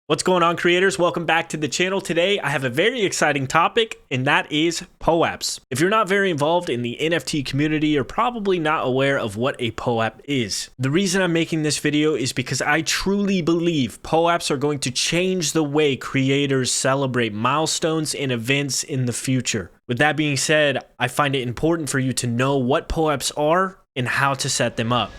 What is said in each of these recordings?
What's going on, creators? Welcome back to the channel. Today I have a very exciting topic, and that is POAPs. If you're not very involved in the NFT community, you're probably not aware of what a POAP is. The reason I'm making this video is because I truly believe POAPs are going to change the way creators celebrate milestones and events in the future. With that being said, I find it important for you to know what POAPs are and how to set them up.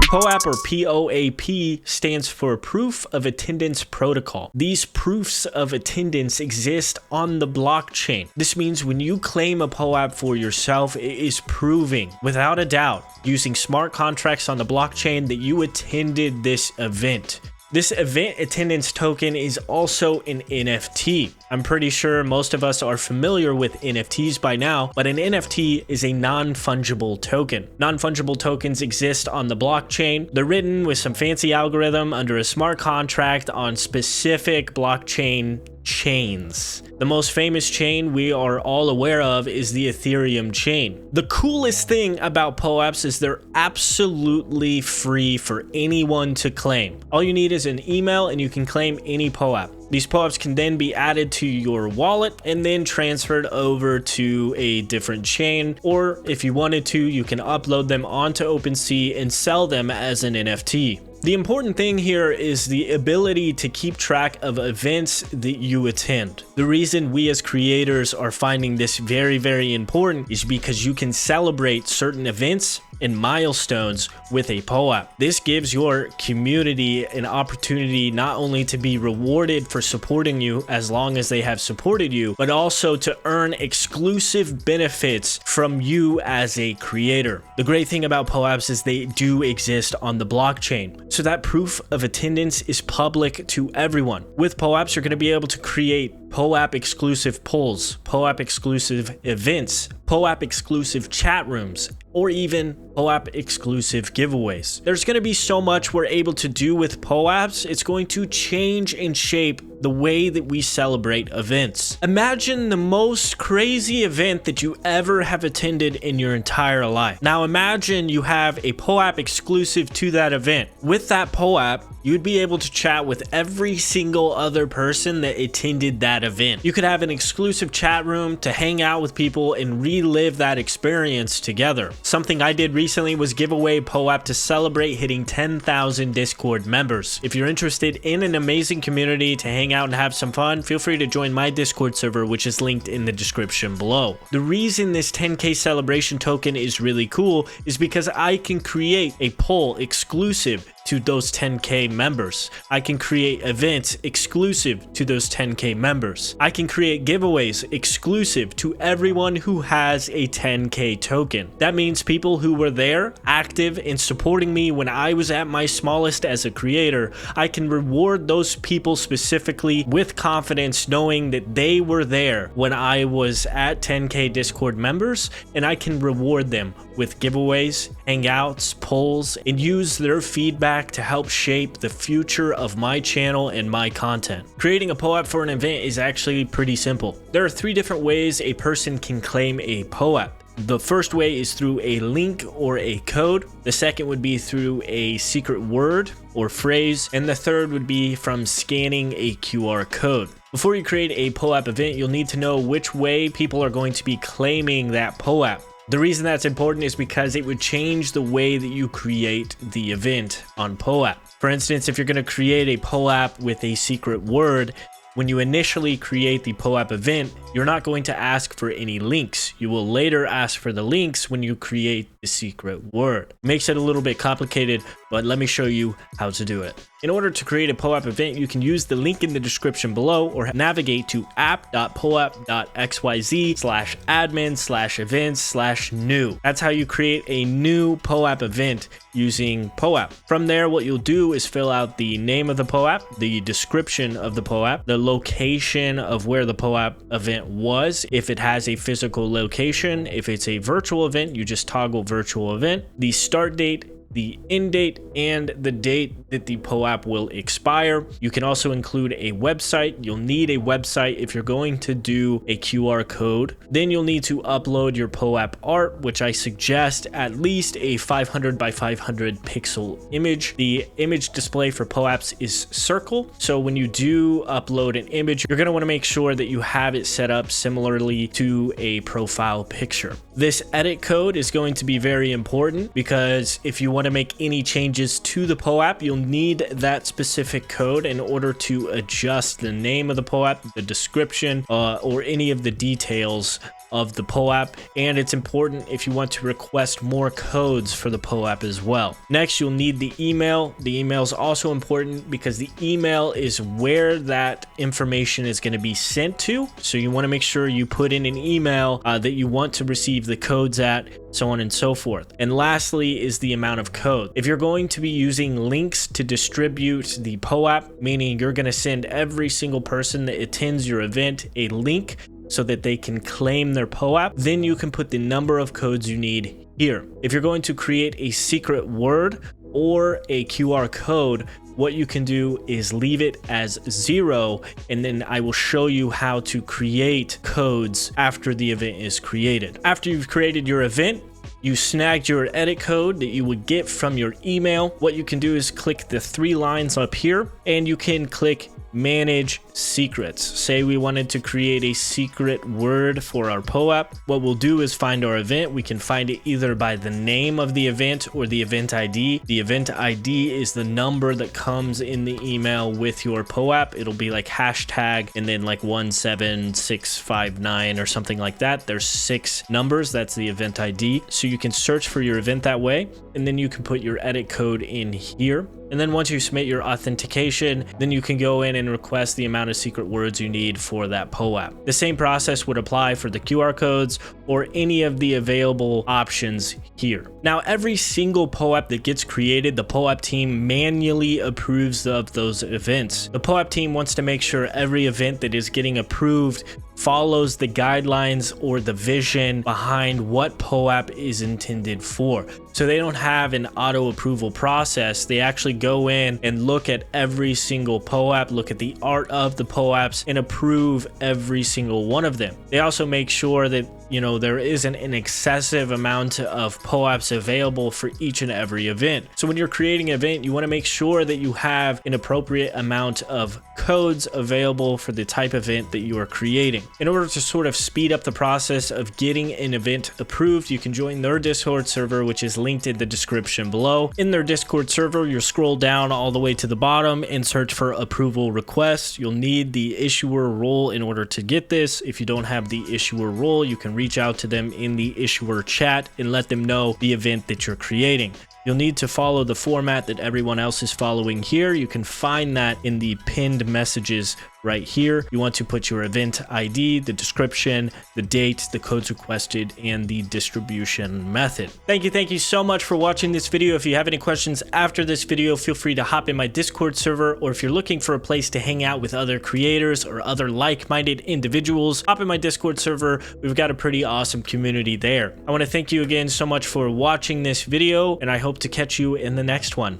POAP or POAP stands for Proof of Attendance Protocol. These proofs of attendance exist on the blockchain. This means when you claim a POAP for yourself, it is proving without a doubt using smart contracts on the blockchain that you attended this event. This event attendance token is also an NFT. I'm pretty sure most of us are familiar with NFTs by now, but an NFT is a non-fungible token. Non-fungible tokens exist on the blockchain. They're written with some fancy algorithm under a smart contract on specific blockchain chains. The most famous chain we are all aware of is the Ethereum chain. The coolest thing about POAPs is they're absolutely free for anyone to claim. All you need is an email and you can claim any POAP. These POAPs can then be added to your wallet and then transferred over to a different chain, or if you wanted to, you can upload them onto OpenSea and sell them as an NFT. The important thing here is the ability to keep track of events that you attend. The reason we as creators are finding this very important is because you can celebrate certain events and milestones with a POAP. This gives your community an opportunity not only to be rewarded for supporting you as long as they have supported you, but also to earn exclusive benefits from you as a creator. The great thing about POAPs is they do exist on the blockchain, so that proof of attendance is public to everyone. With POAPs, you're going to be able to create POAP exclusive polls, POAP exclusive events, POAP exclusive chat rooms, or even POAP exclusive giveaways. There's going to be so much we're able to do with POAPs. It's going to change and shape the way that we celebrate events. Imagine the most crazy event that you ever have attended in your entire life. Now imagine you have a POAP exclusive to that event. With that POAP, you'd be able to chat with every single other person that attended that event. You could have an exclusive chat room to hang out with people and relive that experience together. Something I did recently was give away POAP to celebrate hitting 10,000 Discord members. If you're interested in an amazing community to hang out and have some fun, feel free to join my Discord server, which is linked in the description below. The reason this 10K celebration token is really cool is because I can create a poll exclusive to those 10K members. I can create events exclusive to those 10K members. I can create giveaways exclusive to everyone who has a 10K token. That means people who were there, active in supporting me when I was at my smallest as a creator, I can reward those people specifically with confidence, knowing that they were there when I was at 10K Discord members, and I can reward them with giveaways, hangouts, polls, and use their feedback to help shape the future of my channel and my content. Creating a POAP for an event is actually pretty simple. There are 3 different ways a person can claim a POAP. The first way is through a link or a code. The second would be through a secret word or phrase. And the third would be from scanning a QR code. Before you create a POAP event, you'll need to know which way people are going to be claiming that POAP. The reason that's important is because it would change the way that you create the event on POAP. For instance, if you're going to create a POAP with a secret word, when you initially create the POAP event, you're not going to ask for any links. You will later ask for the links when you create the secret word. Makes it a little bit complicated, but let me show you how to do it. In order to create a POAP event, you can use the link in the description below or navigate to app.poap.xyz/admin/events/new. That's how you create a new POAP event using POAP. From there, what you'll do is fill out the name of the POAP, the description of the POAP, the location of where the POAP event was, if it has a physical location. If it's a virtual event, you just toggle virtual event, the start date, the end date and the date that the POAP will expire. You can also include a website. You'll need a website if you're going to do a QR code. Then you'll need to upload your POAP art, which I suggest at least a 500 by 500 pixel image. The image display for POAPs is circle. So when you do upload an image, you're going to want to make sure that you have it set up similarly to a profile picture. This edit code is going to be very important because if you want to make any changes to the POAP, you'll need that specific code in order to adjust the name of the POAP, the description, or any of the details of the POAP. And it's important if you want to request more codes for the POAP as well. Next, you'll need the email. The email is also important because the email is where that information is going to be sent to. So you want to make sure you put in an email that you want to receive the codes at, so on and so forth. And lastly is the amount of code. If you're going to be using links to distribute the POAP, meaning you're going to send every single person that attends your event a link so that they can claim their POAP, then you can put the number of codes you need here. If you're going to create a secret word or a QR code, what you can do is leave it as 0, and then I will show you how to create codes after the event is created. After you've created your event, you snagged your edit code that you would get from your email. What you can do is click the 3 lines up here, and you can click manage secrets. Say we wanted to create a secret word for our POAP. What we'll do is find our event. We can find it either by the name of the event or the event ID. The event ID is the number that comes in the email with your POAP. It'll be like hashtag and then like 17659 or something like that. There's 6 numbers. That's the event ID. So you can search for your event that way, and then you can put your edit code in here. And then once you submit your authentication, then you can go in and request the amount of secret words you need for that POAP. The same process would apply for the QR codes or any of the available options here. Now, every single POAP that gets created, the POAP team manually approves of those events. The POAP team wants to make sure every event that is getting approved follows the guidelines or the vision behind what POAP is intended for. So they don't have an auto approval process. They actually go in and look at every single POAP, look at the art of the POAPs, and approve every single one of them. They also make sure that, you know, there isn't an excessive amount of POAPs available for each and every event. So when you're creating an event, you want to make sure that you have an appropriate amount of codes available for the type of event that you are creating. In order to sort of speed up the process of getting an event approved, you can join their Discord server, which is linked in the description below. In their Discord server, you'll scroll down all the way to the bottom and search for approval requests. You'll need the issuer role in order to get this. If you don't have the issuer role, you can reach out to them in the issuer chat and let them know the event that you're creating. You'll need to follow the format that everyone else is following here. You can find that in the pinned messages right here. You want to put your event ID, the description, the date, the codes requested, and the distribution method. Thank you so much for watching this video. If you have any questions after this video, feel free to hop in my Discord server, or if you're looking for a place to hang out with other creators or other like-minded individuals, hop in my Discord server. We've got a pretty awesome community there. I want to thank you again so much for watching this video, and I hope to catch you in the next one.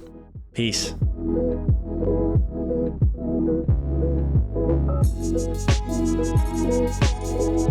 Peace. Thank you.